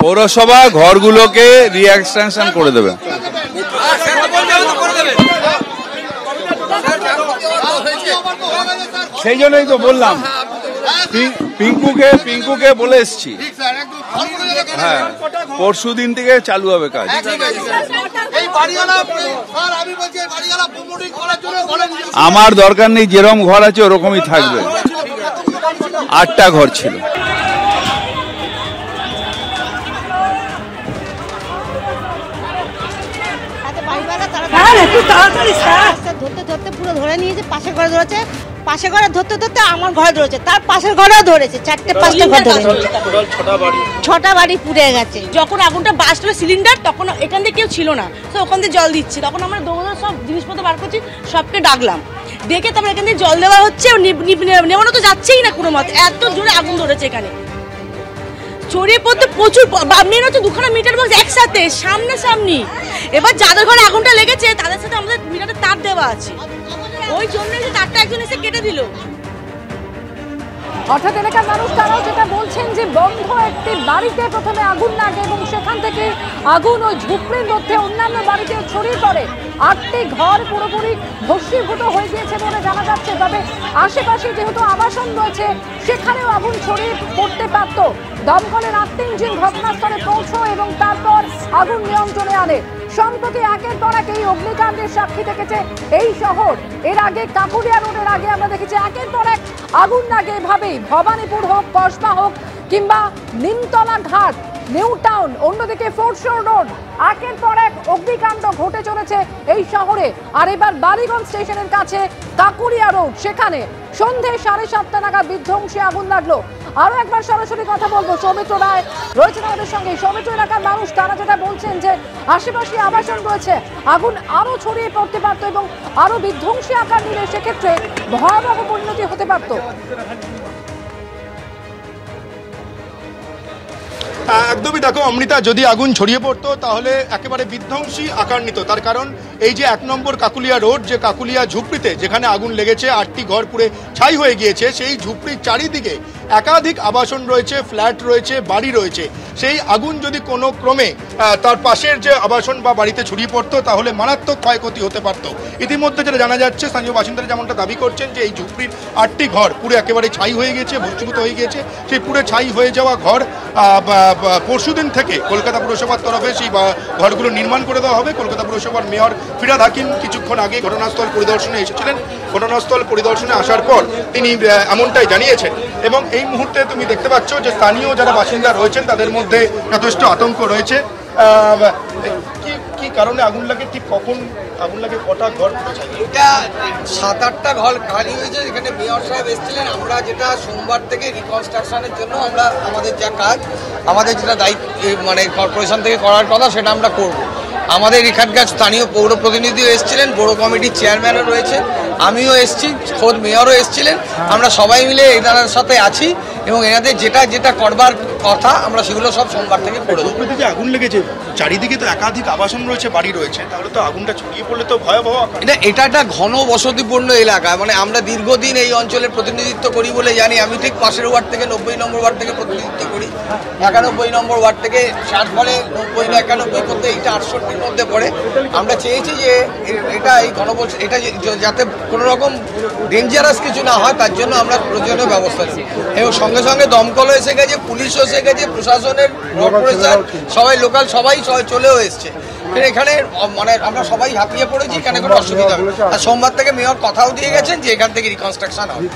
পৌরসভা ঘরগুলোকে রিএক্সটেনশন করে দেবে। সেই জন্যই তো বললাম পিঙ্কুকে বলে এসছি। হ্যাঁ, পরশু দিন থেকে চালু হবে কাজ। আমার দরকার নেই, যেরকম ঘর আছে ওরকমই থাকবে। 8টা ঘর ছিল। ধরতে ধরতে পুরো ধরে নিয়েছে, পাশের ঘরে ধরেছে, পাশের ঘরে ধরতে ধরতে আমার ঘরে ধরেছে, তার পাশের ঘরেও ধরেছে, 4-5টা ঘর ধরেছে, 6টা বাড়ি পুড়ে গেছে। যখন আগুনটা বাস্ট হলো সিলিন্ডার, তখন এখান থেকে কেউ ছিল না, তো ওখান থেকে জল দিচ্ছি। তখন আমরা দৌড়ে সব জিনিসপত্র বার করছি, সবকে ডাকলাম, ডেকে তারপর এখান থেকে জল দেওয়া হচ্ছে। নেওয়ানো তো যাচ্ছেই না কোনো মত, এত জোরে আগুন ধরেছে এখানে। ছড়িয়ে পড়তে প্রচুর, মেন হচ্ছে 2খানা মিটার বক্স একসাথে সামনাসামনি। এবার যাদের ঘরে আগুনটা লেগেছে তাদের সাথে আমাদের মিটারের তার দেওয়া আছে, ওই জন্য তারটা একজন এসে কেটে দিল। অর্থাৎ এলাকার মানুষ তারাও যেটা বলছেন যে বন্ধ একটি বাড়িতে প্রথমে আগুন লাগে এবং সেখান থেকে আগুন ওই ঝুপড়ির মধ্যে অন্যান্য বাড়িতেও ছড়িয়ে পড়ে। 8টি ঘর পুরোপুরি ভস্মীভূত হয়ে গিয়েছে বলে জানা যাচ্ছে। তবে আশেপাশে যেহেতু আবাসন রয়েছে সেখানেও আগুন ছড়িয়ে পড়তে পারত। দমকলের 8টি ইঞ্জিন ঘটনাস্থলে পৌঁছয় এবং তারপর আগুন নিয়ন্ত্রণে আনে। সম্প্রতি একের পর এক এই অগ্নিকাণ্ডের সাক্ষী থেকেছে এই শহর। এর আগে কাকুলিয়া রোডের আগে আমরা দেখেছি একের পর এক আগুন লাগে এভাবেই। ভবানীপুর হোক, কসবা হোক কিংবা নিমতলা ঘাট, নিউ টাউন, অন্যদিকে ফোর্টশোর রোড, একের পর এক অগ্নিকাণ্ড ঘটে চলেছে এই শহরে। আর এবার বালিগঞ্জ স্টেশনের কাছে কাকুলিয়া রোড, সেখানে সন্ধে 7:30 নাগাদ বিধ্বংসী আগুন লাগলো। আরো একবার সরাসরি কথা বলবো, সৌমিত্র রায় রয়েছেন আমাদের সঙ্গে। সৌমিত্র, এলাকার মানুষ তারা যেটা বলছেন যে আশেপাশে আবাসন রয়েছে, আগুন আরো ছড়িয়ে পড়তে পারত এবং আরো বিধ্বংসী আকার নিলে সেক্ষেত্রে ভয়াবহ পরিণতি হতে পারত। একদমই দেখো অমৃতা, যদি আগুন ছড়িয়ে পড়তো তাহলে একেবারে বিধ্বংসী আকার নিত। তার কারণ এই যে 1 নম্বর কাকুলিয়া রোড, যে কাকুলিয়া ঝুপড়িতে যেখানে আগুন লেগেছে, 8টি ঘর পুড়ে ছাই হয়ে গিয়েছে, সেই ঝুপড়ির চারিদিকে একাধিক আবাসন রয়েছে, ফ্ল্যাট রয়েছে, বাড়ি রয়েছে। সেই আগুন যদি কোনো ক্রমে তার পাশের যে আবাসন বা বাড়িতে ছড়িয়ে পড়তো তাহলে মারাত্মক ক্ষয়ক্ষতি হতে পারত। ইতিমধ্যে যেটা জানা যাচ্ছে, স্থানীয় বাসিন্দারা যেমনটা দাবি করছেন যে এই ঝুপড়ির 8টি ঘর পুরো একেবারে ছাই হয়ে গেছে, ভস্মীভূত হয়ে গিয়েছে। সেই পুরো ছাই হয়ে যাওয়া ঘর পরশুদিন থেকে কলকাতা পুরসভার তরফে সেই ঘরগুলো নির্মাণ করে দেওয়া হবে। কলকাতা পুরসভার মেয়র ফিরহাদ হাকিম কিছুক্ষণ আগে ঘটনাস্থল পরিদর্শনে এসেছিলেন। ঘটনাস্থল পরিদর্শনে আসার পর তিনি এমনটাই জানিয়েছেন। এবং এই মুহূর্তে তুমি দেখতে পাচ্ছ যে স্থানীয় যারা বাসিন্দা রয়েছেন তাদের মধ্যে যথেষ্ট আতঙ্ক রয়েছে। কি কারণে আগুন লাগে, ঠিক কখন আগুন লাগে, কটা ঘর? এটা 7-8টা ঘর খালি হয়েছে। এখানে মেয়র সাহেব এসেছিলেন। আমরা যেটা সোমবার থেকে রিকনস্ট্রাকশনের জন্য আমরা আমাদের যা কাজ, আমাদের যেটা দায়িত্ব মানে কর্পোরেশন থেকে করার কথা সেটা আমরা করব। আমাদের এখানকার স্থানীয় পৌর প্রতিনিধিও এসেছিলেন, বড় কমিটির চেয়ারম্যানও রয়েছে, আমিও এসেছি, খোদ মেয়রও এসেছিলেন। আমরা সবাই মিলে এনার সাথে আছি এবং এনাদের যেটা যেটা করবার কথা আমরা সেগুলো সব সোমবার থেকে করে দেবো। যে আগুন লেগেছে, চারিদিকে তো একাধিক আবাসন রয়েছে, বাড়ি রয়েছে, তাহলে তো আগুনটা ছড়িয়ে পড়লে তো ভয়াবহ। এটা একটা ঘন বসতিপূর্ণ এলাকা, মানে আমরা দীর্ঘদিন এই অঞ্চলের প্রতিনিধিত্ব করি বলে জানি। আমি ঠিক পাশের ওয়ার্ড থেকে 90 নম্বর ওয়ার্ড থেকে প্রতিনিধিত্ব করি, 91 নম্বর ওয়ার্ড থেকে। সাত ফলে 90 না 91 করতে এইটা 68-র মধ্যে পড়ে। আমরা চেয়েছি যে এটা এই এটা যাতে কোনো রকম ডেঞ্জারাস কিছু না হয় তার জন্য আমরা প্রয়োজনীয় ব্যবস্থা নিই। এবং সঙ্গে সঙ্গে দমকলও এসে গেছে, পুলিশও এসে গেছে, প্রশাসনের কর্পোরেশন সবাই, লোকাল সবাই চলেও এসছে। এখানে মানে আমরা সবাই হাঁপিয়ে পড়েছি, এখানে কোনো অসুবিধা হবে। আর সোমবার থেকে মেয়র কথাও দিয়ে গেছেন যে এখান থেকে রিকনস্ট্রাকশন হবে।